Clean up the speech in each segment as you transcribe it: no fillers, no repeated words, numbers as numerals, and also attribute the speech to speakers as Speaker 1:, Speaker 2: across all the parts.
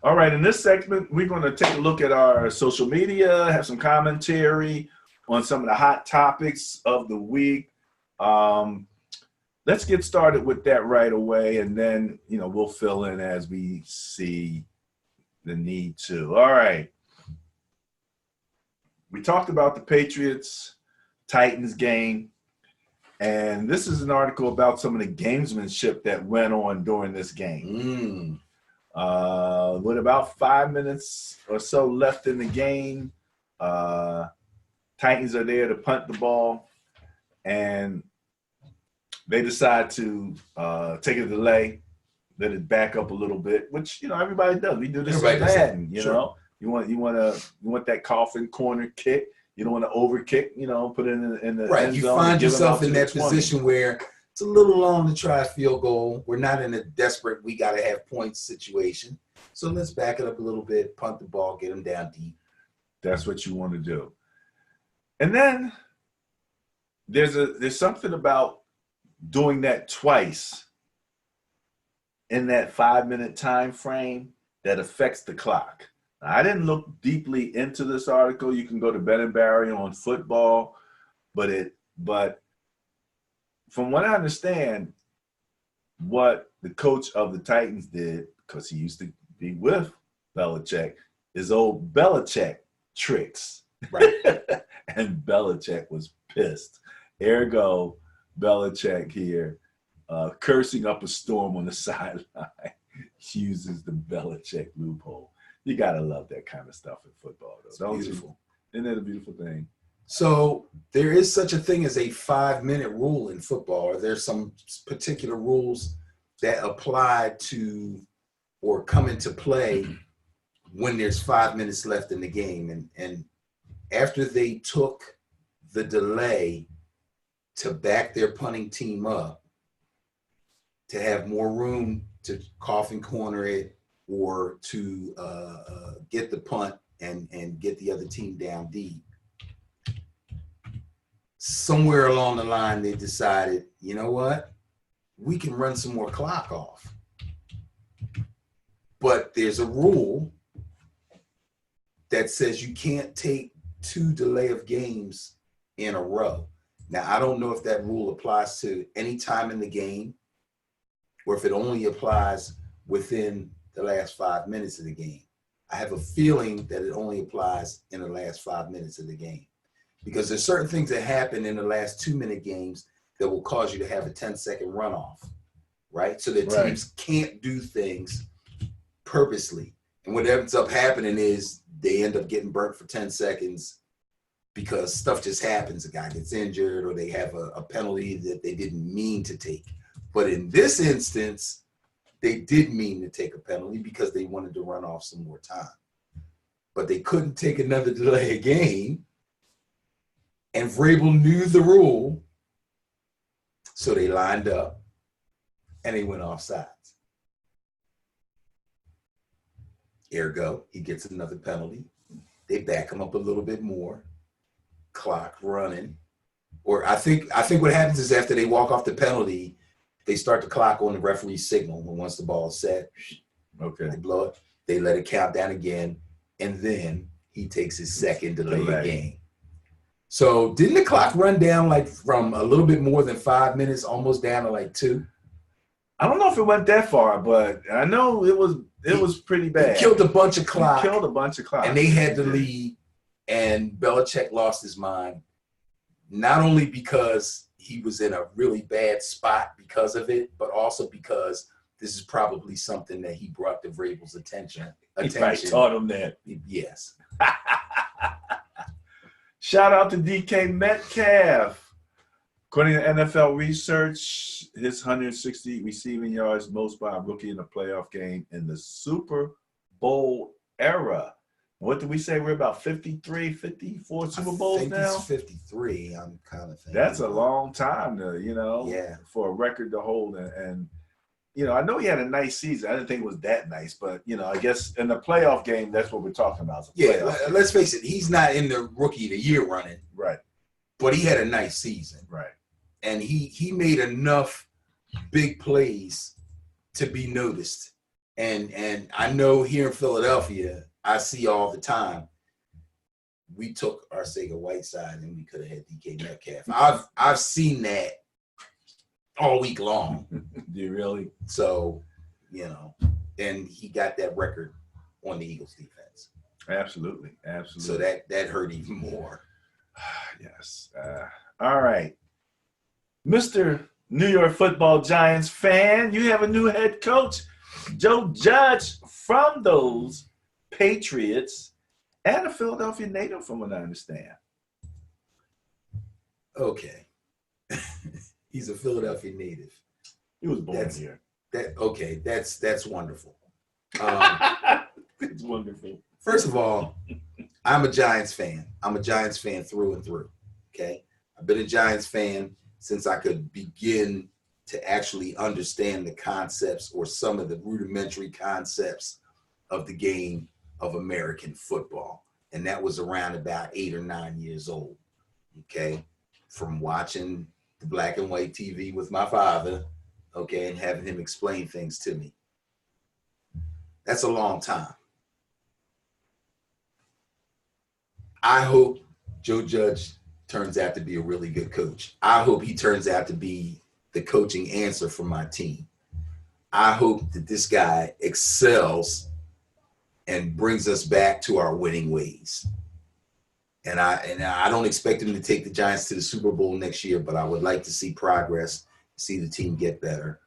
Speaker 1: All right, in this segment, we're going to take a look at our social media, have some commentary on some of the hot topics of the week. Um, let's get started with that right away, and then we'll fill in as we see the need to. All right, we talked about the Patriots Titans game, and this is an article about some of the gamesmanship that went on during this game. With about 5 minutes or so left in the game, Titans are there to punt the ball, and they decide to take a delay, let it back up a little bit, which everybody does. We do this in Madden. You want that coffin corner kick. You don't want to overkick. Put it in the
Speaker 2: right.
Speaker 1: end
Speaker 2: You
Speaker 1: zone
Speaker 2: find
Speaker 1: and give them out
Speaker 2: yourself in
Speaker 1: to the
Speaker 2: that
Speaker 1: 20.
Speaker 2: position where it's a little long to try a field goal. We're not in a desperate, we got to have points situation. So let's back it up a little bit, punt the ball, get them down deep.
Speaker 1: That's what you want to do. And then there's something about doing that twice in that 5-minute time frame that affects the clock. Now, I didn't look deeply into this article. You can go to Ben and Barry on football, but from what I understand, what the coach of the Titans did, because he used to be with Belichick, is old Belichick tricks.
Speaker 2: Right.
Speaker 1: And Belichick was pissed. Ergo, Belichick here, cursing up a storm on the sideline, uses the Belichick loophole. You got to love that kind of stuff in football, though.
Speaker 2: It's beautiful.
Speaker 1: Isn't that a beautiful thing?
Speaker 2: So there is such a thing as a 5-minute rule in football. Or there's some particular rules that apply to or come into play when there's 5 minutes left in the game. And after they took the delay to back their punting team up, to have more room to coffin corner it or to get the punt and get the other team down deep, somewhere along the line they decided, you know what, we can run some more clock off. But there's a rule that says you can't take 2 delay of games in a row. Now, I don't know if that rule applies to any time in the game or if it only applies within the last 5 minutes of the game. I have a feeling that it only applies in the last 5 minutes of the game, because there's certain things that happen in the last 2-minute games that will cause you to have a 10-second runoff, right? So that teams can't do things purposely. And what ends up happening is they end up getting burnt for 10 seconds because stuff just happens. A guy gets injured or they have a penalty that they didn't mean to take. But in this instance, they did mean to take a penalty because they wanted to run off some more time. But they couldn't take another delay of game. And Vrabel knew the rule. So they lined up and they went off sides. Ergo, he gets another penalty. They back him up a little bit more. Clock running. Or I think what happens is after they walk off the penalty, they start the clock on the referee's signal. And once the ball is set, they blow it. They let it count down again. And then he takes his second delay game. So didn't the clock run down like from a little bit more than 5 minutes, almost down to like 2?
Speaker 1: I don't know if it went that far, but I know it was pretty bad.
Speaker 2: He killed a bunch of clock.
Speaker 1: And
Speaker 2: they had the lead, and Belichick lost his mind, not only because he was in a really bad spot because of it, but also because this is probably something that he brought to Vrabel's attention.
Speaker 1: He probably taught him that.
Speaker 2: Yes.
Speaker 1: Shout out to DK Metcalf. According to NFL research, his 160 receiving yards, most by a rookie in a playoff game in the Super Bowl era. What did we say? We're about 53, 54 Super Bowls now?
Speaker 2: I think it's 53, I'm kind of thinking.
Speaker 1: That's a long time for a record to hold. And I know he had a nice season. I didn't think it was that nice, but, I guess in the playoff game, that's what we're talking about.
Speaker 2: Yeah, let's face it. He's not in the Rookie of the Year running.
Speaker 1: Right.
Speaker 2: But he had a nice season.
Speaker 1: Right.
Speaker 2: And he made enough big plays to be noticed And I know here in Philadelphia, I see all the time. We took Arcega-Whiteside and we could have had DK Metcalf. I've seen that all week long.
Speaker 1: Do you really?
Speaker 2: So, you know, and he got that record on the Eagles defense.
Speaker 1: Absolutely. Absolutely.
Speaker 2: So that hurt even more.
Speaker 1: Yes. All right. Mr. New York Football Giants fan, you have a new head coach, Joe Judge, from those Patriots and a Philadelphia native, from what I understand.
Speaker 2: Okay. He's a Philadelphia native.
Speaker 1: He was born here.
Speaker 2: That's wonderful.
Speaker 1: It's wonderful.
Speaker 2: First of all, I'm a Giants fan. I'm a Giants fan through and through. Okay. I've been a Giants fan since I could begin to actually understand the concepts or some of the rudimentary concepts of the game of American football. And that was around about 8 or 9 years old. Okay. From watching the black and white TV with my father, okay, and having him explain things to me. That's a long time. I hope Joe Judge turns out to be a really good coach. I hope he turns out to be the coaching answer for my team. I hope that this guy excels and brings us back to our winning ways. And I don't expect him to take the Giants to the Super Bowl next year, but I would like to see progress, see the team get better,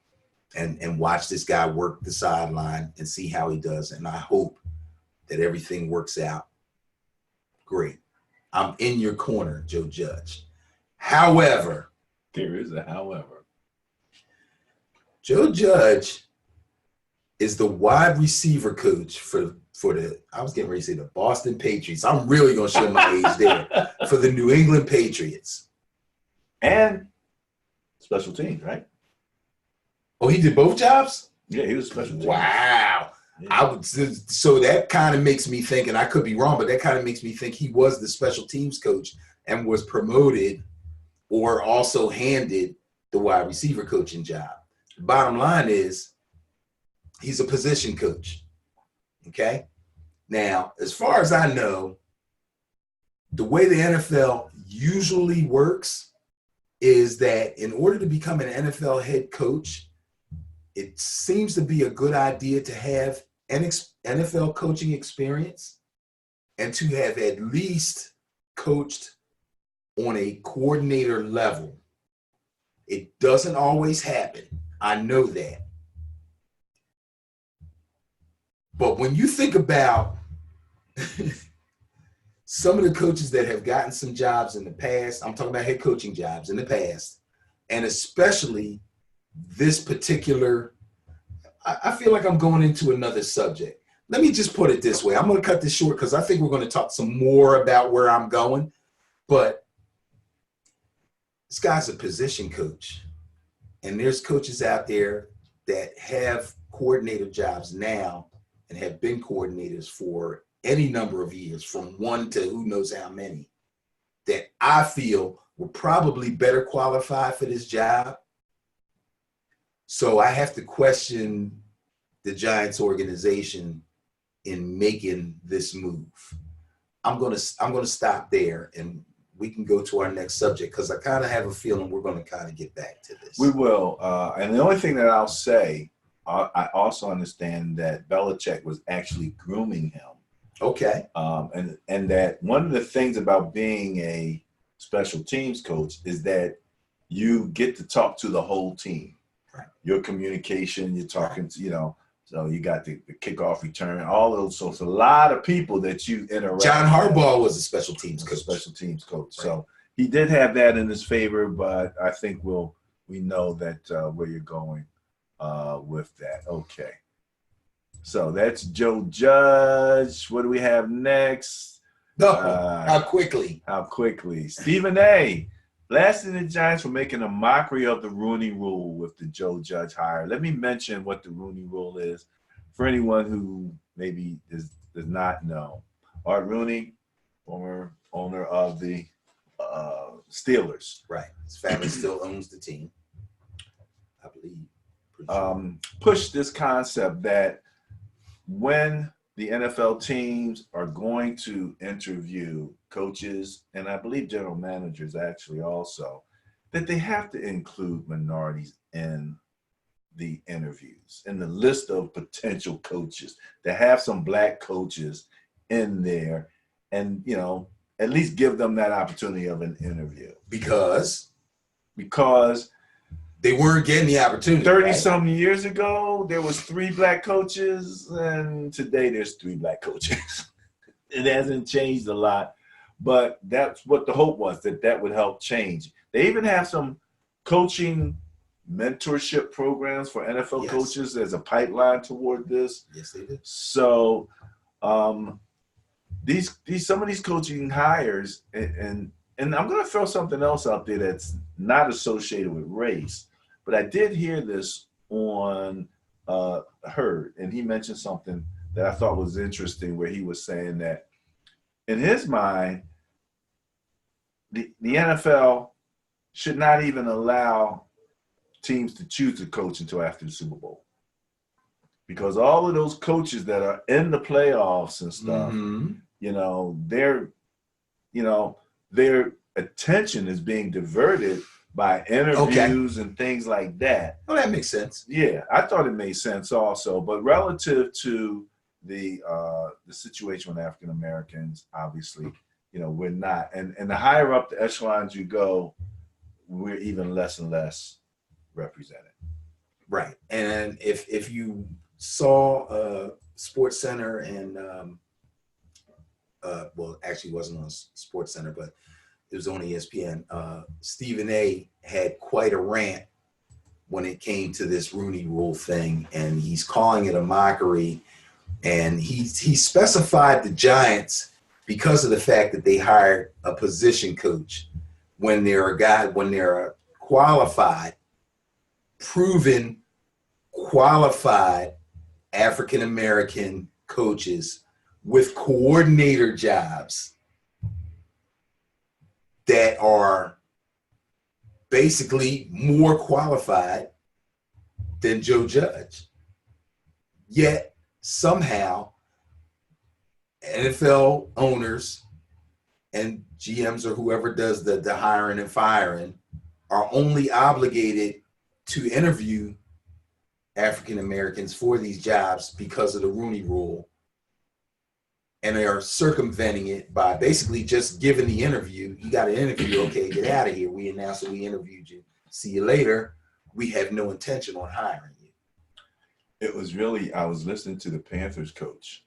Speaker 2: and watch this guy work the sideline and see how he does. And I hope that everything works out great. I'm in your corner, Joe Judge. However,
Speaker 1: there is a however.
Speaker 2: Joe Judge is the wide receiver coach for the, I was getting ready to say the Boston Patriots. I'm really going to show my age there. For the New England Patriots.
Speaker 1: And special teams, right?
Speaker 2: Oh, he did both jobs?
Speaker 1: Yeah, he was special teams.
Speaker 2: Wow. Yeah. So that kind of makes me think, and I could be wrong, but that kind of makes me think he was the special teams coach and was promoted or also handed the wide receiver coaching job. Bottom line is he's a position coach. Okay. Now, as far as I know, the way the NFL usually works is that in order to become an NFL head coach, it seems to be a good idea to have an NFL coaching experience and to have at least coached on a coordinator level. It doesn't always happen. I know that. But when you think about some of the coaches that have gotten some jobs in the past, I'm talking about head coaching jobs in the past, and especially this particular, I feel like I'm going into another subject. Let me just put it this way. I'm going to cut this short because I think we're going to talk some more about where I'm going. But this guy's a position coach. And there's coaches out there that have coordinator jobs now and have been coordinators for any number of years, from one to who knows how many, that I feel were probably better qualified for this job. So I have to question the Giants organization in making this move. I'm gonna stop there, and we can go to our next subject because I kind of have a feeling we're going to kind of get back to this.
Speaker 1: We will. And the only thing that I'll say, I also understand that Belichick was actually grooming him.
Speaker 2: Okay.
Speaker 1: And that one of the things about being a special teams coach is that you get to talk to the whole team.
Speaker 2: Right.
Speaker 1: Your communication, you're talking to, so you got the kickoff return, all those. So it's a lot of people that you interact.
Speaker 2: John Harbaugh was a special teams coach.
Speaker 1: Special teams coach.
Speaker 2: Right.
Speaker 1: So he did have that in his favor, but I think we know that where you're going with that. Okay. So that's Joe Judge. What do we have next?
Speaker 2: No, how quickly?
Speaker 1: How quickly? Stephen A. blasting the Giants for making a mockery of the Rooney Rule with the Joe Judge hire. Let me mention what the Rooney Rule is for anyone who maybe does not know. Art Rooney, former owner of the Steelers.
Speaker 2: Right. His family still owns the team, I believe.
Speaker 1: Pushed this concept that when the NFL teams are going to interview coaches, and I believe general managers actually also, that they have to include minorities in the interviews, in the list of potential coaches, to have some black coaches in there and, you know, at least give them that opportunity of an interview.
Speaker 2: Because
Speaker 1: they
Speaker 2: weren't getting the opportunity.
Speaker 1: 30
Speaker 2: right?
Speaker 1: some years ago, there was 3 black coaches, and today there's 3 black coaches. It hasn't changed a lot, but that's what the hope was, that would help change. They even have some coaching mentorship programs for NFL coaches as a pipeline toward this.
Speaker 2: Yes, they do.
Speaker 1: So these some of these coaching hires, and I'm going to throw something else out there that's not associated with race, but I did hear this on Hurd, and he mentioned something that I thought was interesting, where he was saying that in his mind, the NFL should not even allow teams to choose a coach until after the Super Bowl. Because all of those coaches that are in the playoffs and stuff, you know, their attention is being diverted by interviews and things like that.
Speaker 2: Well, that makes sense.
Speaker 1: Yeah, I thought it made sense also. But relative to the situation with African Americans, obviously, you know, we're not. And the higher up the echelons you go, we're even less and less represented.
Speaker 2: Right. And if you saw Sports Center and well, actually it wasn't on Sports Center, but it was on ESPN. Stephen A had quite a rant when it came to this Rooney Rule thing, and he's calling it a mockery. And he specified the Giants because of the fact that they hired a position coach when they're a qualified, proven, qualified African American coaches with coordinator jobs that are basically more qualified than Joe Judge. Yet somehow NFL owners and GMs or whoever does the hiring and firing are only obligated to interview African Americans for these jobs because of the Rooney Rule. And they are circumventing it by basically just giving the interview. You got an interview, okay, get out of here. We announced that we interviewed you. See you later. We have no intention on hiring you.
Speaker 1: It was really, I was listening to the Panthers coach.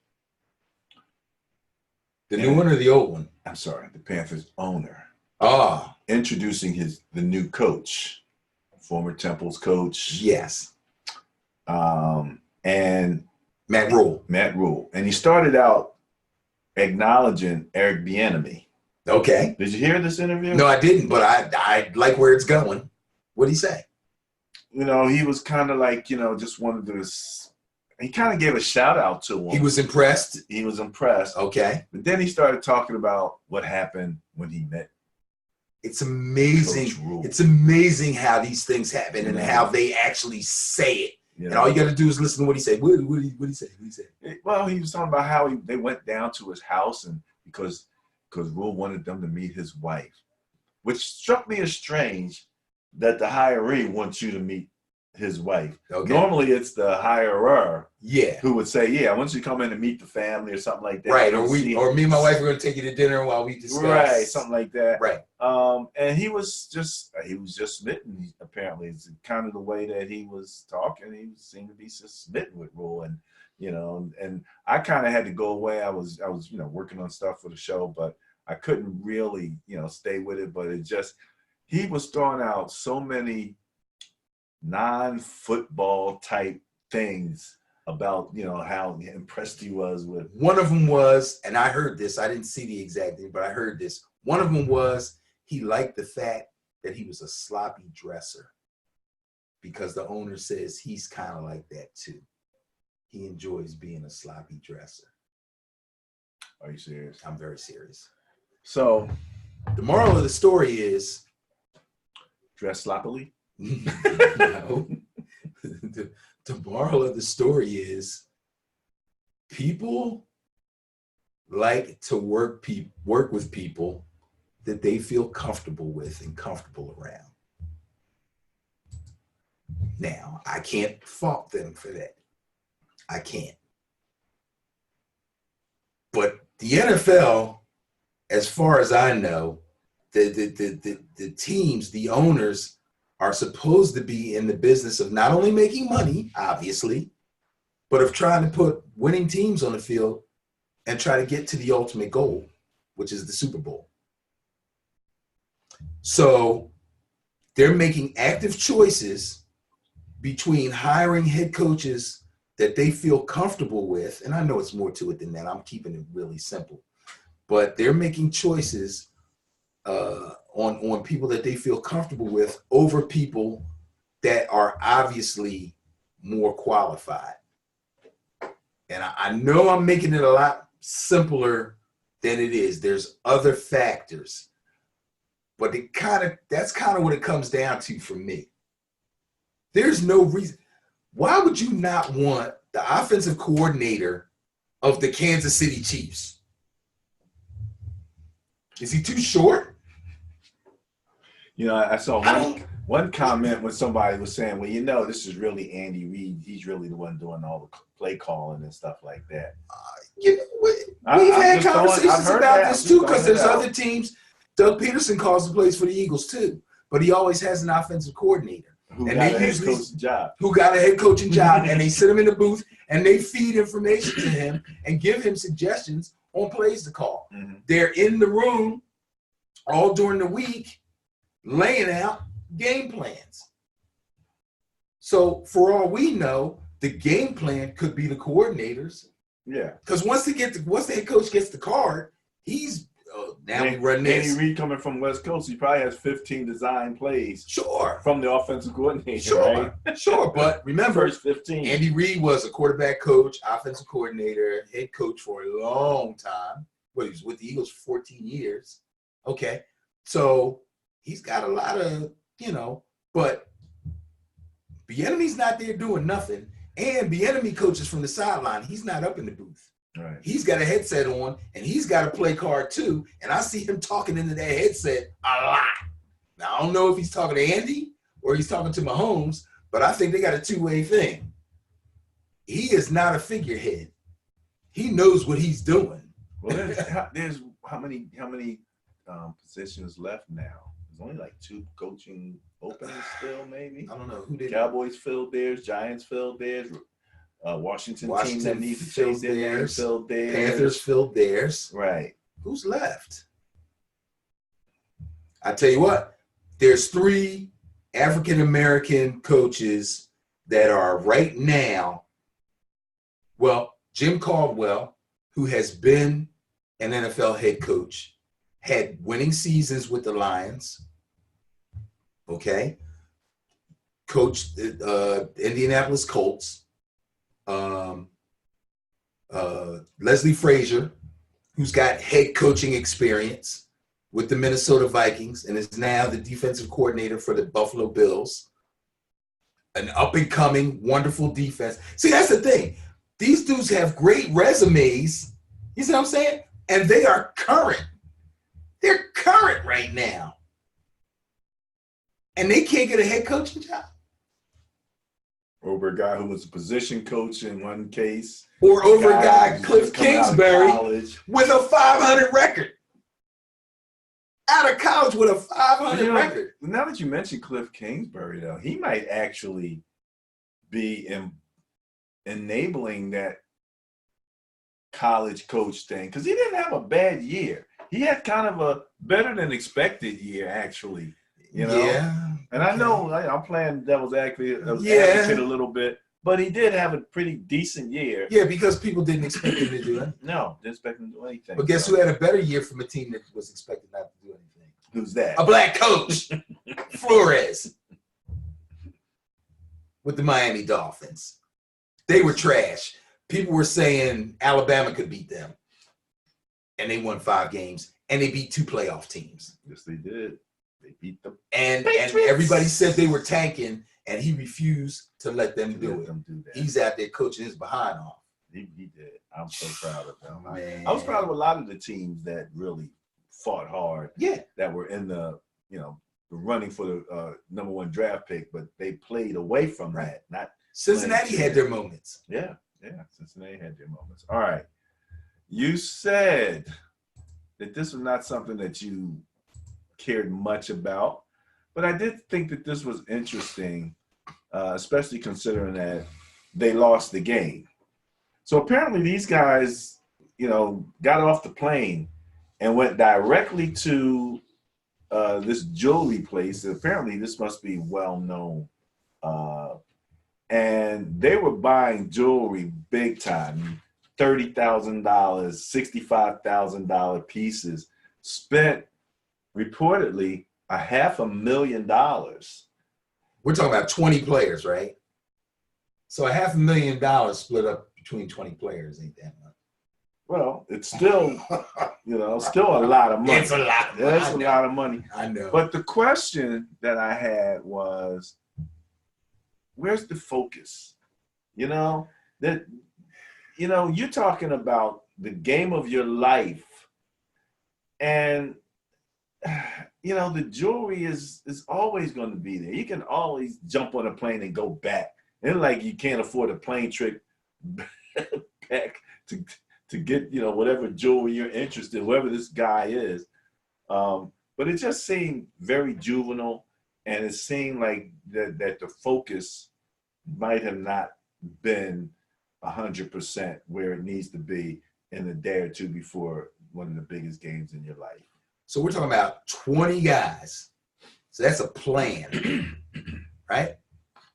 Speaker 2: The new one or the old one?
Speaker 1: I'm sorry, the Panthers owner.
Speaker 2: Introducing
Speaker 1: the new coach, former Temple's coach.
Speaker 2: Yes.
Speaker 1: And
Speaker 2: Matt Rule.
Speaker 1: And he started out acknowledging Eric Bieniemy.
Speaker 2: Okay.
Speaker 1: Did you hear this interview?
Speaker 2: No, I didn't, but I like where it's going. What'd he say?
Speaker 1: You know, he was kind of like, you know, just wanted to, he kind of gave a shout out to him.
Speaker 2: He was impressed?
Speaker 1: He was impressed.
Speaker 2: Okay.
Speaker 1: But then he started talking about what happened when he met.
Speaker 2: It's amazing. It's amazing how these things happen and how they actually say it. And all you got to do is listen to what he said. What did he say?
Speaker 1: Well, he was talking about how they went down to his house, and because Rule wanted them to meet his wife, which struck me as strange that the hiree wants you to meet his wife.
Speaker 2: Okay.
Speaker 1: Normally, it's the hirer,
Speaker 2: who
Speaker 1: would say, "Yeah, I want you to come in and meet the family" or something like that.
Speaker 2: Right, or me and my wife are going to take you to dinner while we discuss.
Speaker 1: Right, something like that.
Speaker 2: Right.
Speaker 1: And he was just smitten. Apparently, it's kind of the way that he was talking. He seemed to be just smitten with Rule, and you know, and I kind of had to go away. I was you know, working on stuff for the show, but I couldn't really, you know, stay with it. But it just, he was throwing out so many non-football type things about, you know, how impressed he was with.
Speaker 2: One of them was, and I heard this, I didn't see the exact thing, but I heard this. One of them was he liked the fact that he was a sloppy dresser because the owner says he's kind of like that too. He enjoys being a sloppy dresser.
Speaker 1: Are you serious?
Speaker 2: I'm very serious.
Speaker 1: So
Speaker 2: the moral of the story is
Speaker 1: dress sloppily?
Speaker 2: No. The moral of the story is People like to work with people that they feel comfortable with and comfortable around. Now, I can't fault them for that. I can't. But the NFL, as far as I know, the teams, the owners are supposed to be in the business of not only making money, obviously, but of trying to put winning teams on the field and try to get to the ultimate goal, which is the Super Bowl. So they're making active choices between hiring head coaches that they feel comfortable with. And I know it's more to it than that. I'm keeping it really simple. But they're making choices on people that they feel comfortable with over people that are obviously more qualified. And I know I'm making it a lot simpler than it is. There's other factors. But that's kind of what it comes down to for me. There's no reason. Why would you not want the offensive coordinator of the Kansas City Chiefs? Is he too short?
Speaker 1: You know, I saw one comment when somebody was saying, well, you know, this is really Andy Reid. He's really the one doing all the play calling and stuff like that.
Speaker 2: You know, we've had conversations about this too, because there's other teams. Doug Peterson calls the plays for the Eagles too, but he always has an offensive coordinator.
Speaker 1: Who got a head coaching job.
Speaker 2: Who got a head coaching job, and they sit him in the booth and they feed information to him and give him suggestions on plays to call. Mm-hmm. They're in the room all during the week laying out game plans. So for all we know, the game plan could be the coordinators.
Speaker 1: Yeah.
Speaker 2: Because once the head coach gets the card, he's now we run this.
Speaker 1: Andy Reid coming from West Coast, he probably has 15 design plays.
Speaker 2: Sure.
Speaker 1: From the offensive coordinator.
Speaker 2: Sure.
Speaker 1: Right?
Speaker 2: Sure. But remember,
Speaker 1: first 15.
Speaker 2: Andy Reid was a quarterback coach, offensive coordinator, head coach for a long time. Well, he was with the Eagles for 14 years. Okay. So he's got a lot of, but Bieniemy's not there doing nothing. And Bieniemy coaches from the sideline. He's not up in the booth.
Speaker 1: Right.
Speaker 2: He's got a headset on, and he's got a play card too. And I see him talking into that headset a lot. Now, I don't know if he's talking to Andy or he's talking to Mahomes, but I think they got a two-way thing. He is not a figurehead. He knows what he's doing.
Speaker 1: Well, there's how many positions left now? There's only like 2 coaching openings still, maybe.
Speaker 2: I don't know who did.
Speaker 1: Cowboys filled theirs, Giants filled theirs. Washington team that needs to chase
Speaker 2: theirs.
Speaker 1: filled theirs.
Speaker 2: Panthers filled theirs.
Speaker 1: Right.
Speaker 2: Who's left? I tell you what, there's 3 African-American coaches that are right now. Well, Jim Caldwell, who has been an NFL head coach, had winning seasons with the Lions. Okay. Coached the Indianapolis Colts. Leslie Frazier, who's got head coaching experience with the Minnesota Vikings and is now the defensive coordinator for the Buffalo Bills. An up-and-coming, wonderful defense. See, that's the thing. These dudes have great resumes. You see what I'm saying? And they are current. They're current right now. And they can't get a head coaching job.
Speaker 1: Over a guy who was a position coach in one case.
Speaker 2: Or over a guy, Cliff Kingsbury, with a 500 record. Out of college with a 500 record.
Speaker 1: Now that you mentioned Cliff Kingsbury, though, he might actually be enabling that college coach thing, because he didn't have a bad year. He had kind of a better than expected year, actually.
Speaker 2: Yeah.
Speaker 1: And I know I'm playing devil's advocate a little bit, but he did have a pretty decent year.
Speaker 2: Yeah, because people didn't expect him to do it.
Speaker 1: No, didn't expect him to do anything.
Speaker 2: But guess who had a better year from a team that was expected not to do anything?
Speaker 1: Who's that?
Speaker 2: A black coach, Flores, with the Miami Dolphins. They were trash. People were saying Alabama could beat them. And they won 5 games. And they beat 2 playoff teams.
Speaker 1: Yes, they did. They beat them.
Speaker 2: And everybody said they were tanking, and he refused to let them do it. He's out there coaching his behind off.
Speaker 1: He did. I'm so proud of him.
Speaker 2: Man.
Speaker 1: I was proud of a lot of the teams that really fought hard.
Speaker 2: Yeah.
Speaker 1: That were in the the running for the #1 draft pick, but they played away from that. Not
Speaker 2: Cincinnati had their moments.
Speaker 1: Yeah. Cincinnati had their moments. All right. You said that this was not something that you cared much about, but I did think that this was interesting, especially considering that they lost the game. So apparently these guys, got off the plane and went directly to this jewelry place. Apparently this must be well known. And they were buying jewelry big time, $30,000, $65,000 pieces, spent reportedly $500,000.
Speaker 2: We're talking about 20 players, right? So $500,000 split up between 20 players ain't that much.
Speaker 1: Well, it's still, still a lot of money.
Speaker 2: It's a lot of money.
Speaker 1: It's a lot of money.
Speaker 2: I know.
Speaker 1: But the question that I had was, where's the focus? You're talking about the game of your life, and the jewelry is always going to be there. You can always jump on a plane and go back. And like you can't afford a plane trip back to get whatever jewelry you're interested in, whoever this guy is. But it just seemed very juvenile, and it seemed like that the focus might have not been 100% where it needs to be in a day or two before one of the biggest games in your life.
Speaker 2: So we're talking about 20 guys. So that's a plan, right?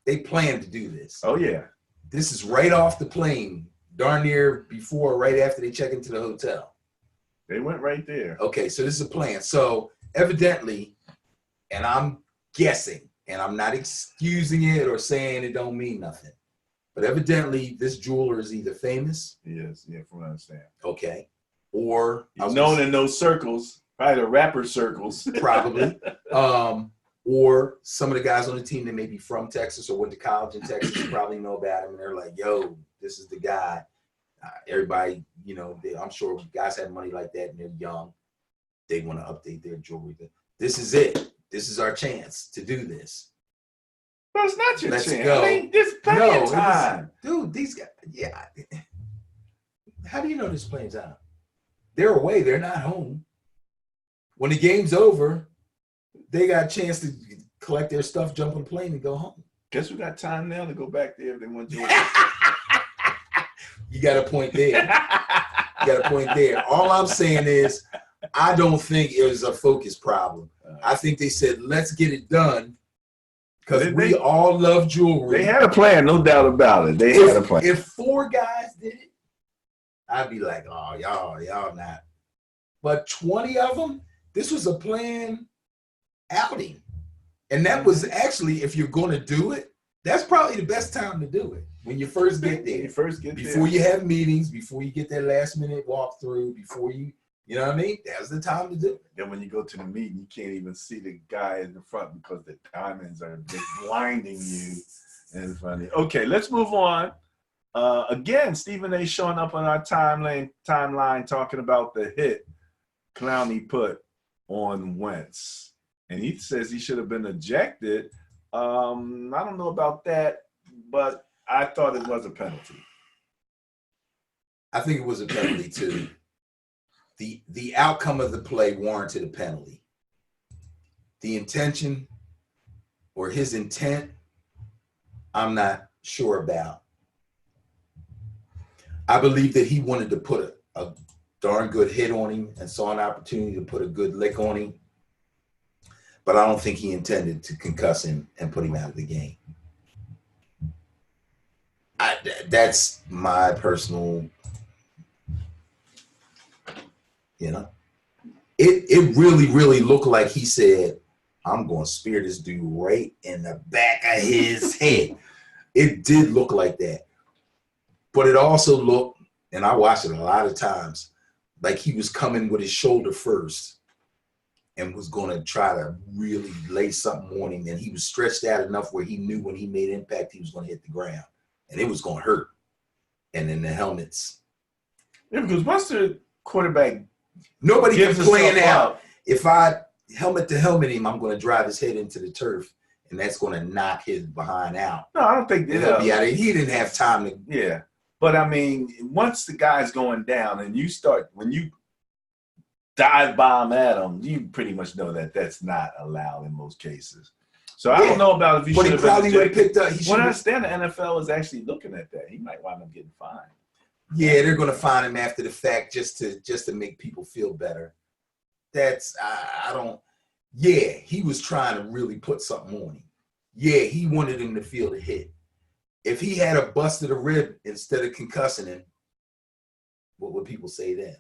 Speaker 2: They plan to do this.
Speaker 1: Oh, yeah.
Speaker 2: This is right off the plane, darn near before, right after they check into the hotel.
Speaker 1: They went right there.
Speaker 2: Okay, so this is a plan. So evidently, and I'm guessing, and I'm not excusing it or saying it don't mean nothing, but evidently this jeweler is either famous.
Speaker 1: Yes, yeah, from what I understand.
Speaker 2: Okay. Or
Speaker 1: he's known in those circles, probably the rapper circles.
Speaker 2: Probably. Or some of the guys on the team that may be from Texas or went to college in Texas probably know about him, and they're like, yo, this is the guy. Everybody, I'm sure guys have money like that and they're young. They want to update their jewelry. This is it. This is our chance to do this.
Speaker 1: But it's not your
Speaker 2: Let's
Speaker 1: chance.
Speaker 2: go.
Speaker 1: I mean, there's plenty of time.
Speaker 2: Dude, these guys, yeah. How do you know there's plenty of time? They're away. They're not home. When the game's over, they got a chance to collect their stuff, jump on the plane, and go home.
Speaker 1: Guess we got time now to go back there if they want to.
Speaker 2: You got a point there. All I'm saying is, I don't think it was a focus problem. I think they said, let's get it done because we all love jewelry.
Speaker 1: They had a plan, no doubt about it. They had a plan.
Speaker 2: If 4 guys did it, I'd be like, oh, y'all not. But 20 of them, this was a planned outing. And that was actually, if you're going to do it, that's probably the best time to do it. When you first get there. Before you have meetings, before you get that last minute walkthrough, before you know what I mean? That's the time to do it.
Speaker 1: Then when you go to the meeting, you can't even see the guy in the front because the diamonds are just blinding you. And it's funny. Okay, let's move on. Again, Stephen A. showing up on our timeline talking about the hit Clowney put on Wentz. And he says he should have been ejected. I don't know about that, but I thought it was a penalty.
Speaker 2: I think it was a penalty too. The outcome of the play warranted a penalty. The intention or his intent, I'm not sure about. I believe that he wanted to put a darn good hit on him and saw an opportunity to put a good lick on him. But I don't think he intended to concuss him and put him out of the game. That's my personal, It really, really looked like he said, I'm going to spear this dude right in the back of his head. It did look like that. But it also looked, and I watched it a lot of times, like he was coming with his shoulder first and was going to try to really lay something on him. And he was stretched out enough where he knew when he made impact, he was going to hit the ground. And it was going to hurt. and then the helmets.
Speaker 1: Yeah, because once the quarterback
Speaker 2: Nobody can
Speaker 1: gives
Speaker 2: plan
Speaker 1: himself
Speaker 2: out.
Speaker 1: up,
Speaker 2: If I helmet to helmet him, I'm going to drive his head into the turf, and that's going to knock his behind out.
Speaker 1: no, I don't think
Speaker 2: And he'll be out of it. He didn't have time to.
Speaker 1: Yeah, but I mean, once the guy's going down and you start when you dive bomb at him, you pretty much know that that's not allowed in most cases. So I don't know about if he
Speaker 2: But
Speaker 1: should
Speaker 2: he
Speaker 1: have been
Speaker 2: probably would have
Speaker 1: ejected.
Speaker 2: picked up. He
Speaker 1: When I
Speaker 2: should.
Speaker 1: understand the NFL is actually looking at that, he might wind up getting fined.
Speaker 2: Yeah, they're going to find him after the fact just to make people feel better. That's I don't. Yeah, he was trying to really put something on him. Yeah, he wanted him to feel the hit. If he had a busted a rib instead of concussing him, what would people say then?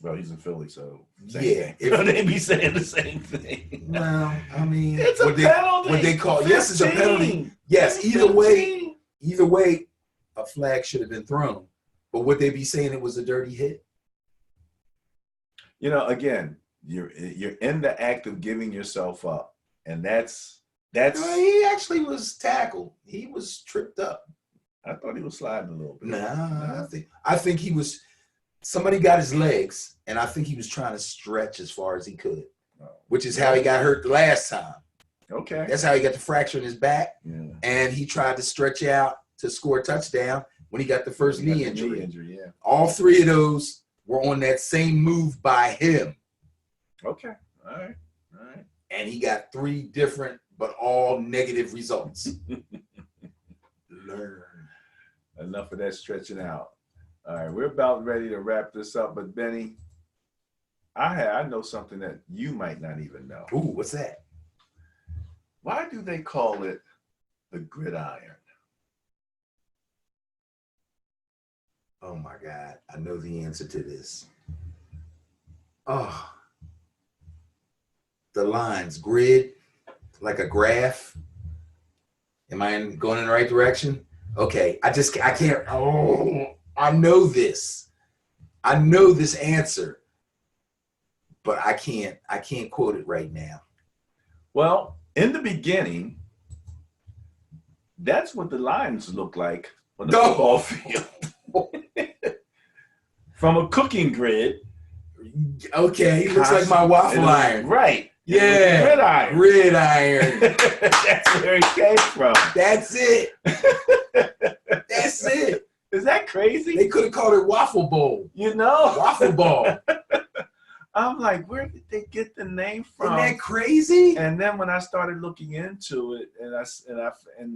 Speaker 1: Well, he's in Philly, so
Speaker 2: Yeah,
Speaker 1: if they be saying the same thing.
Speaker 2: Well, I mean,
Speaker 1: It's a penalty.
Speaker 2: What they call
Speaker 1: 15.
Speaker 2: yes, it's a penalty. Yes, either way, a flag should have been thrown. But would they be saying it was a dirty hit?
Speaker 1: You know, again, you're in the act of giving yourself up, and that's.
Speaker 2: No, he actually was tackled. He was tripped up.
Speaker 1: I thought he was sliding a little bit.
Speaker 2: Nah, I think he was. Somebody got his legs, and I think he was trying to stretch as far as he could, which is how he got hurt the last time.
Speaker 1: Okay.
Speaker 2: That's how he got the fracture in his back,
Speaker 1: Yeah.
Speaker 2: and he tried to stretch out to score a touchdown when he got the first knee injury.
Speaker 1: Yeah.
Speaker 2: All three of those were on that same move by him.
Speaker 1: Okay. All right.
Speaker 2: And he got three different but all negative results. Learn.
Speaker 1: Enough of that stretching out. All right, we're about ready to wrap this up, but Benny, I know something that you might not even know.
Speaker 2: Ooh, what's that?
Speaker 1: Why do they call it the gridiron?
Speaker 2: Oh my God, I know the answer to this. Oh, the lines, grid, like a graph. Am I going in the right direction? Okay, I can't. Oh, I know this. I know this answer, but I can't quote it right now.
Speaker 1: Well, in the beginning, that's what the lines look like on the football field. From a cooking grid.
Speaker 2: Okay, looks like my waffle iron.
Speaker 1: Right.
Speaker 2: Yeah. Gridiron.
Speaker 1: That's where it came from.
Speaker 2: That's it. That's it.
Speaker 1: Is that crazy?
Speaker 2: They could have called it waffle bowl.
Speaker 1: You know?
Speaker 2: Waffle ball.
Speaker 1: I'm like, where did they get the name from?
Speaker 2: Isn't that crazy?
Speaker 1: And then when I started looking into it, and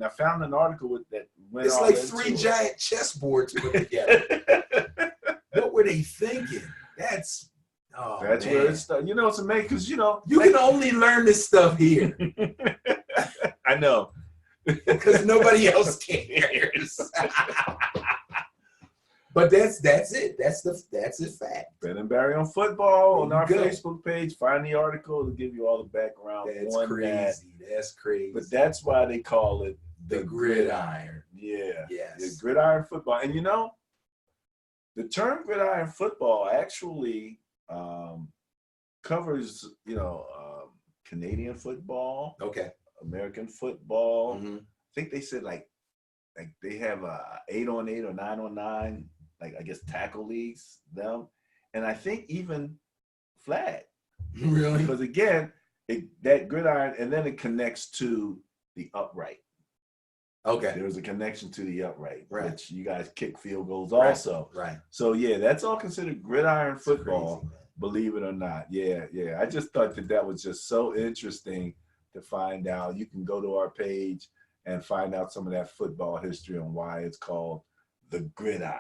Speaker 1: I found an article that went.
Speaker 2: It's like three giant chessboards put together. What were they thinking? That's
Speaker 1: where it started. You know, it's amazing because you
Speaker 2: can only learn this stuff here.
Speaker 1: I know,
Speaker 2: because nobody else cares. But that's it. That's it. Fact.
Speaker 1: Ben and Barry on football on our
Speaker 2: Go.
Speaker 1: Facebook page. Find the article to give you all the background.
Speaker 2: That's
Speaker 1: on
Speaker 2: crazy.
Speaker 1: That.
Speaker 2: That's crazy.
Speaker 1: But that's why they call it
Speaker 2: the gridiron.
Speaker 1: Yeah.
Speaker 2: Yes.
Speaker 1: The gridiron football. And the term gridiron football actually covers, Canadian football,
Speaker 2: Okay.
Speaker 1: American football.
Speaker 2: Mm-hmm.
Speaker 1: I think they said like they have 8-on-8 or 9-on-9, like I guess tackle leagues, them. And I think even flag.
Speaker 2: Really?
Speaker 1: Because again, that gridiron, and then it connects to the upright.
Speaker 2: Okay.
Speaker 1: There's a connection to the upright,
Speaker 2: right.
Speaker 1: which you guys kick field goals also.
Speaker 2: Right.
Speaker 1: So yeah, that's all considered gridiron
Speaker 2: That's
Speaker 1: football,
Speaker 2: crazy,
Speaker 1: believe it or not. Yeah. I just thought that was just so interesting to find out. You can go to our page and find out some of that football history and why it's called the gridiron.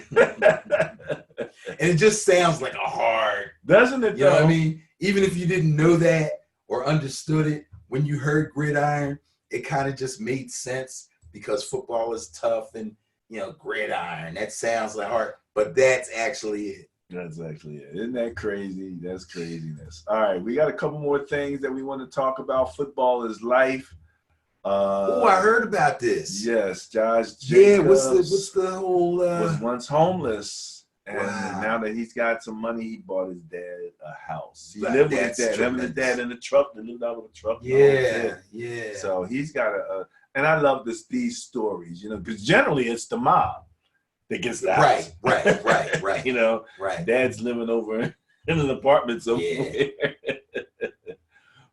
Speaker 2: And it just sounds like a hard,
Speaker 1: doesn't it?
Speaker 2: You know what I mean? Even if you didn't know that or understood it, when you heard gridiron, it kind of just made sense because football is tough and, gridiron. That sounds like hard, but that's actually it.
Speaker 1: That's actually it. Isn't that crazy? That's craziness. All right, we got a couple more things that we want to talk about. Football is life.
Speaker 2: I heard about this.
Speaker 1: Yes, Josh Jacobs.
Speaker 2: Yeah, what's the whole
Speaker 1: was once homeless, and
Speaker 2: wow.
Speaker 1: now that he's got some money, he bought his dad a house. He
Speaker 2: Right,
Speaker 1: lived with his
Speaker 2: that's
Speaker 1: dad. Him and his
Speaker 2: tremendous.
Speaker 1: dad in the truck. They lived out with a truck.
Speaker 2: Yeah.
Speaker 1: So he's got And I love these stories, because generally it's the mom that gets the house.
Speaker 2: Right. Right.
Speaker 1: Dad's living over in an apartment somewhere. Yeah.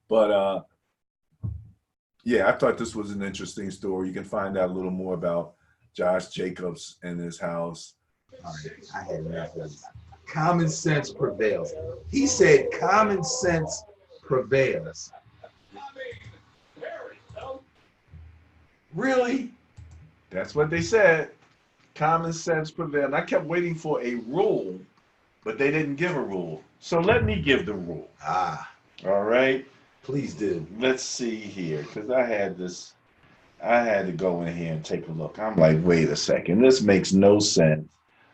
Speaker 1: But yeah, I thought this was an interesting story. You can find out a little more about Josh Jacobs and his house.
Speaker 2: All right, I had enough of this. Common sense prevails. He said common sense prevails. Really?
Speaker 1: That's what they said. Common sense prevailed. I kept waiting for a rule, but they didn't give a rule. So let me give the rule. All right.
Speaker 2: Please do.
Speaker 1: Let's see here, because I had to go in here and take a look. I'm like, wait a second, this makes no sense.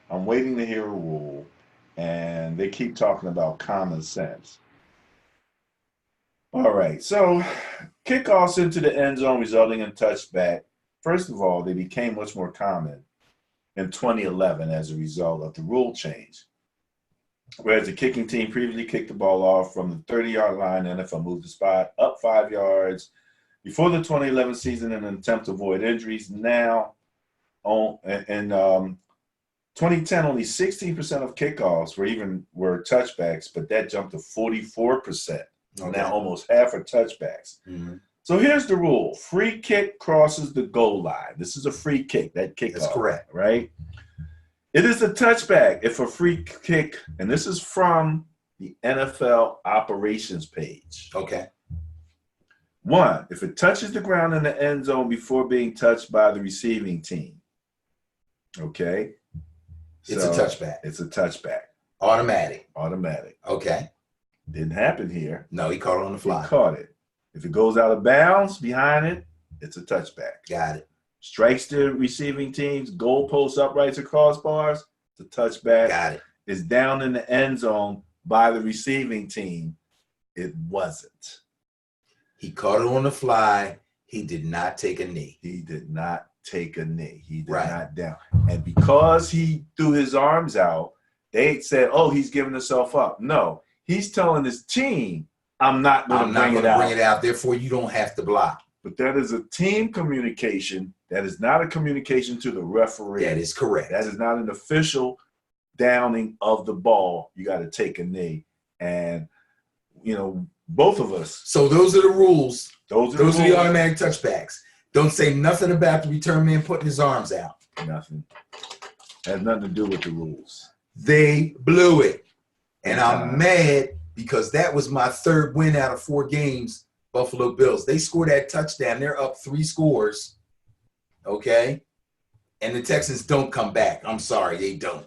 Speaker 1: I'm waiting to hear a rule, and they keep talking about common sense. All right, so kickoffs into the end zone resulting in touchback. First of all, they became much more common in 2011 as a result of the rule change. Whereas the kicking team previously kicked the ball off from the 30-yard line, the NFL moved the spot up 5 yards before the 2011 season in an attempt to avoid injuries. Now, in 2010, only 16% of kickoffs were touchbacks, but that jumped to 44%.
Speaker 2: Okay.
Speaker 1: Now almost half are touchbacks.
Speaker 2: Mm-hmm.
Speaker 1: So here's the rule. Free kick crosses the goal line. This is a free kick, that kickoff.
Speaker 2: That's correct.
Speaker 1: Right? It is a touchback if a free kick, and this is from the NFL operations page.
Speaker 2: Okay.
Speaker 1: 1, if it touches the ground in the end zone before being touched by the receiving team. Okay?
Speaker 2: It's a touchback.
Speaker 1: It's a touchback.
Speaker 2: Automatic. Okay.
Speaker 1: Didn't happen here.
Speaker 2: No, he caught it on the fly.
Speaker 1: He caught it. If it goes out of bounds behind it, it's a touchback.
Speaker 2: Got it.
Speaker 1: Strikes the receiving team's goalposts, uprights, or crossbars, it's a touchback.
Speaker 2: Got it.
Speaker 1: Is down in the end zone by the receiving team, it wasn't.
Speaker 2: He caught it on the fly. He did not take a knee.
Speaker 1: He did not take a knee. He did
Speaker 2: Right.
Speaker 1: not down. And because he threw his arms out, they said, oh, he's giving himself up. No, he's telling his team, I'm not going to bring it out.
Speaker 2: Therefore, you don't have to block.
Speaker 1: But that is a team communication. That is not a communication to the referee.
Speaker 2: That is correct.
Speaker 1: That is not an official downing of the ball. You got to take a knee. And, both of us.
Speaker 2: So those are the rules.
Speaker 1: Those are
Speaker 2: the automatic touchbacks. Don't say nothing about the return man putting his arms out.
Speaker 1: Nothing. Has nothing to do with the rules.
Speaker 2: They blew it. And I'm mad because that was my 3rd win out of 4 games, Buffalo Bills. They scored that touchdown. They're up 3 scores. Okay? And the Texans don't come back. I'm sorry, they don't.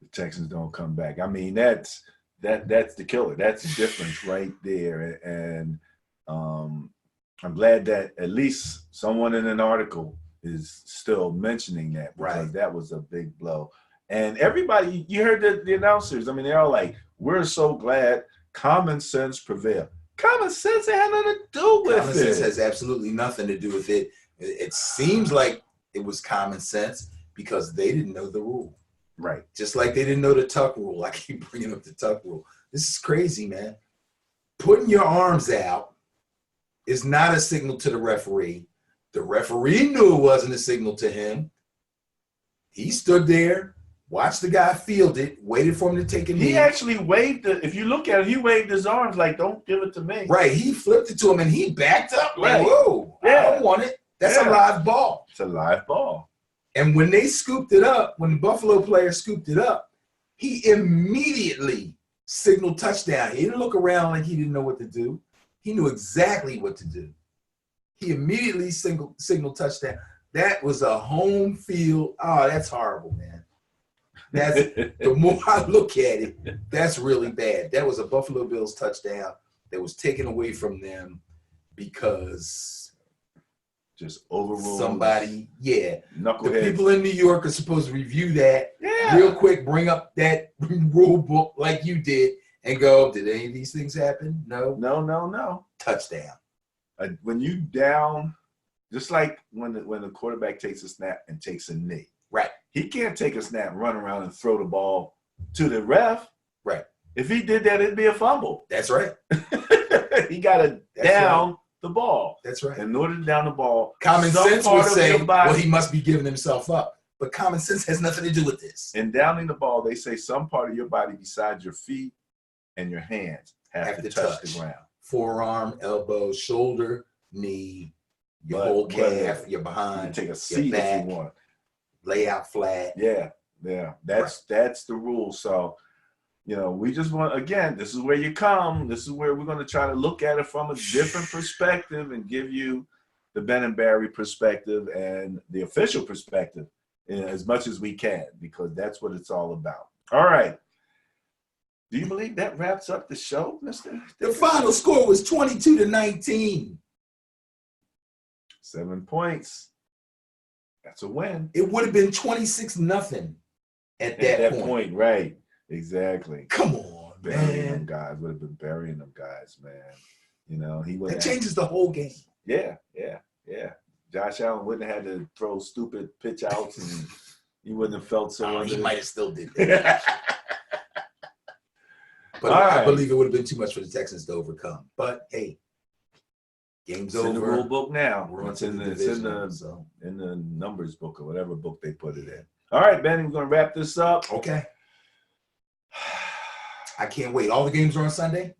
Speaker 1: The Texans don't come back. I mean, that's the killer. That's the difference right there. And I'm glad that at least someone in an article is still mentioning that, because
Speaker 2: right.
Speaker 1: That was a big blow. And everybody, you heard the announcers. I mean, they're all like, we're so glad common sense prevailed. Common sense had nothing to do with it.
Speaker 2: Common sense has absolutely nothing to do with it. It seems like it was common sense because they didn't know the rule.
Speaker 1: Right.
Speaker 2: Just like they didn't know the tuck rule. I keep bringing up the tuck rule. This is crazy, man. Putting your arms out is not a signal to the referee. The referee knew it wasn't a signal to him. He stood there, watched the guy field it, waited for him to take a knee.
Speaker 1: He actually waved if you look at it, he waved his arms like, don't give it to me.
Speaker 2: Right. He flipped it to him and he backed up like,
Speaker 1: right.
Speaker 2: Whoa, yeah. I don't want it. That's a live ball.
Speaker 1: It's a live ball.
Speaker 2: And when they scooped it up, when the Buffalo player scooped it up, he immediately signaled touchdown. He didn't look around like he didn't know what to do. He knew exactly what to do. He immediately signaled touchdown. That was a home field. Oh, that's horrible, man. That's the more I look at it, that's really bad. That was a Buffalo Bills touchdown that was taken away from them because
Speaker 1: just overruled
Speaker 2: somebody. Yeah,
Speaker 1: knuckleheads.
Speaker 2: The people in New York are supposed to review that real quick, bring up that rule book like you did, and go, did any of these things happen? No. Touchdown.
Speaker 1: When you down, just like when the quarterback takes a snap and takes a knee.
Speaker 2: Right. He
Speaker 1: can't take a snap, run around, and throw the ball to the ref.
Speaker 2: Right.
Speaker 1: If he did that, it'd be a fumble.
Speaker 2: That's right.
Speaker 1: He got it down, the ball.
Speaker 2: That's right.
Speaker 1: In order to down the ball,
Speaker 2: Common
Speaker 1: some
Speaker 2: sense
Speaker 1: part
Speaker 2: would
Speaker 1: of
Speaker 2: say,
Speaker 1: your body-
Speaker 2: well, he must be giving himself up. But common sense has nothing to do with this.
Speaker 1: in downing the ball, they say some part of your body besides your feet and your hands have to touch the ground.
Speaker 2: Forearm, elbow, shoulder, knee, your
Speaker 1: But
Speaker 2: whole
Speaker 1: whether-
Speaker 2: calf, your
Speaker 1: You
Speaker 2: behind,
Speaker 1: can take a seat
Speaker 2: back.
Speaker 1: if you want.
Speaker 2: lay out flat.
Speaker 1: Yeah. That's the rule. So, we just want, again, this is where you come. This is where we're going to try to look at it from a different perspective and give you the Ben and Barry perspective and the official perspective as much as we can, because that's what it's all about. All right. Do you believe that wraps up the show, Mr.?
Speaker 2: The final score was 22-19.
Speaker 1: 7 points. That's a win.
Speaker 2: It would have been 26-0 at that point.
Speaker 1: Right. Exactly.
Speaker 2: Come on,
Speaker 1: Burying them
Speaker 2: man.
Speaker 1: guys would have been burying them guys, man. He would
Speaker 2: That
Speaker 1: have.
Speaker 2: changes the whole game.
Speaker 1: Yeah. Josh Allen wouldn't have had to throw stupid pitch outs, and he wouldn't have felt so.
Speaker 2: He
Speaker 1: under-
Speaker 2: might have still did that. But
Speaker 1: All
Speaker 2: I
Speaker 1: right.
Speaker 2: believe it would have been too much for the Texans to overcome. But hey, game's
Speaker 1: It's in the
Speaker 2: over.
Speaker 1: rule book now.
Speaker 2: We're on
Speaker 1: It's
Speaker 2: to
Speaker 1: in
Speaker 2: the
Speaker 1: the, it's in
Speaker 2: divisional,
Speaker 1: the
Speaker 2: so.
Speaker 1: in the numbers book or whatever book they put it in. All right, Benny, we're gonna wrap this up.
Speaker 2: Okay. I can't wait. All the games are on Sunday?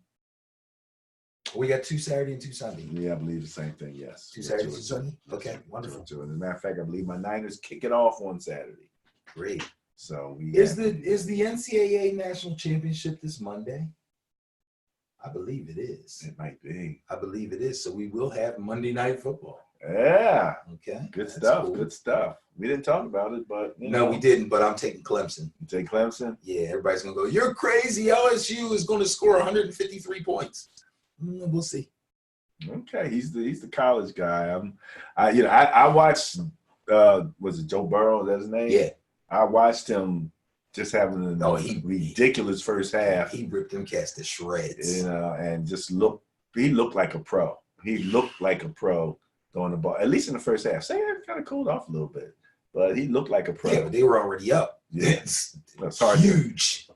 Speaker 2: We got 2 Saturday and 2 Sunday.
Speaker 1: Yeah, I believe the same thing. Yes.
Speaker 2: 2 Saturday, 2 Sunday? Okay, wonderful.
Speaker 1: As a matter of fact, I believe my Niners kick it off on Saturday.
Speaker 2: Great.
Speaker 1: So we
Speaker 2: Is the NCAA National Championship this Monday? I believe it is.
Speaker 1: it might be.
Speaker 2: I believe it is. So we will have Monday Night Football.
Speaker 1: Yeah.
Speaker 2: Okay.
Speaker 1: Good
Speaker 2: That's
Speaker 1: stuff.
Speaker 2: cool.
Speaker 1: Good stuff. We didn't talk about it, but
Speaker 2: No, we didn't, but I'm taking Clemson.
Speaker 1: You take Clemson.
Speaker 2: Yeah, everybody's going to go, you're crazy. LSU is going to score 153 points. We'll see.
Speaker 1: Okay, he's the college guy. I watched. Was it Joe Burrow? Is that his name?
Speaker 2: Yeah.
Speaker 1: I watched him just having a ridiculous first half.
Speaker 2: He ripped them cats to shreds.
Speaker 1: And just he looked like a pro. He looked like a pro throwing the ball, at least in the first half. Second half kind of cooled off a little bit, but he looked like a pro.
Speaker 2: Yeah, but they were already up.
Speaker 1: Yeah.
Speaker 2: It's
Speaker 1: hard to-
Speaker 2: huge.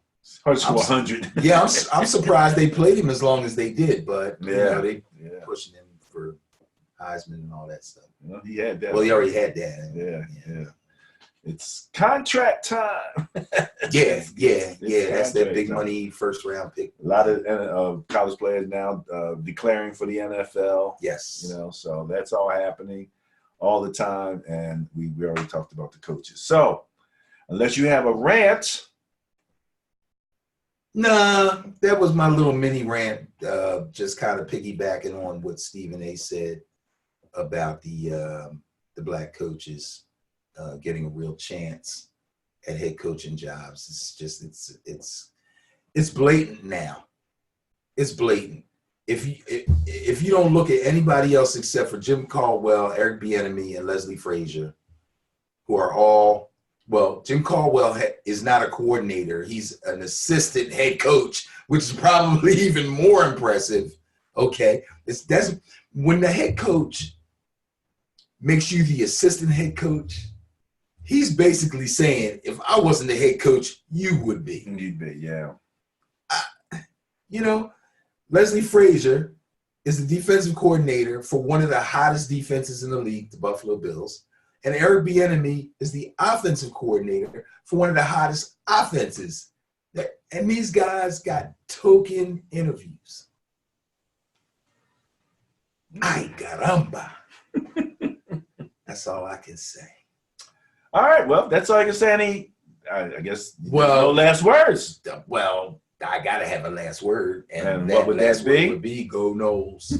Speaker 1: Hard to 100.
Speaker 2: Yeah, I'm surprised they played him as long as they did, but they
Speaker 1: Yeah.
Speaker 2: pushing him for Heisman and all that stuff.
Speaker 1: He had that.
Speaker 2: Well, he already had that.
Speaker 1: Yeah. It's contract time.
Speaker 2: Yeah. That's that
Speaker 1: contract
Speaker 2: big
Speaker 1: time.
Speaker 2: money first round pick.
Speaker 1: A lot of college players now declaring for the NFL.
Speaker 2: Yes.
Speaker 1: So that's all happening all the time, and we already talked about the coaches. So unless you have a rant.
Speaker 2: Nah, that was my little mini rant, just kind of piggybacking on what Stephen A. said about the black coaches getting a real chance at head coaching jobs. It's blatant now. It's blatant. If you don't look at anybody else except for Jim Caldwell, Eric Bieniemy, and Leslie Frazier, who are all Jim Caldwell is not a coordinator. He's an assistant head coach, which is probably even more impressive. Okay, that's when the head coach makes you the assistant head coach. He's basically saying, if I wasn't the head coach, you would be.
Speaker 1: You'd be, yeah.
Speaker 2: Leslie Frazier is the defensive coordinator for one of the hottest defenses in the league, the Buffalo Bills. And Eric Bieniemy is the offensive coordinator for one of the hottest offenses. And these guys got token interviews. Ay, caramba. That's all I can say.
Speaker 1: All right, well, that's all I can say. I guess
Speaker 2: Well,
Speaker 1: no last words.
Speaker 2: Well, I got to have a last word.
Speaker 1: And
Speaker 2: that
Speaker 1: what would that
Speaker 2: last word
Speaker 1: be?
Speaker 2: would be go Knowles.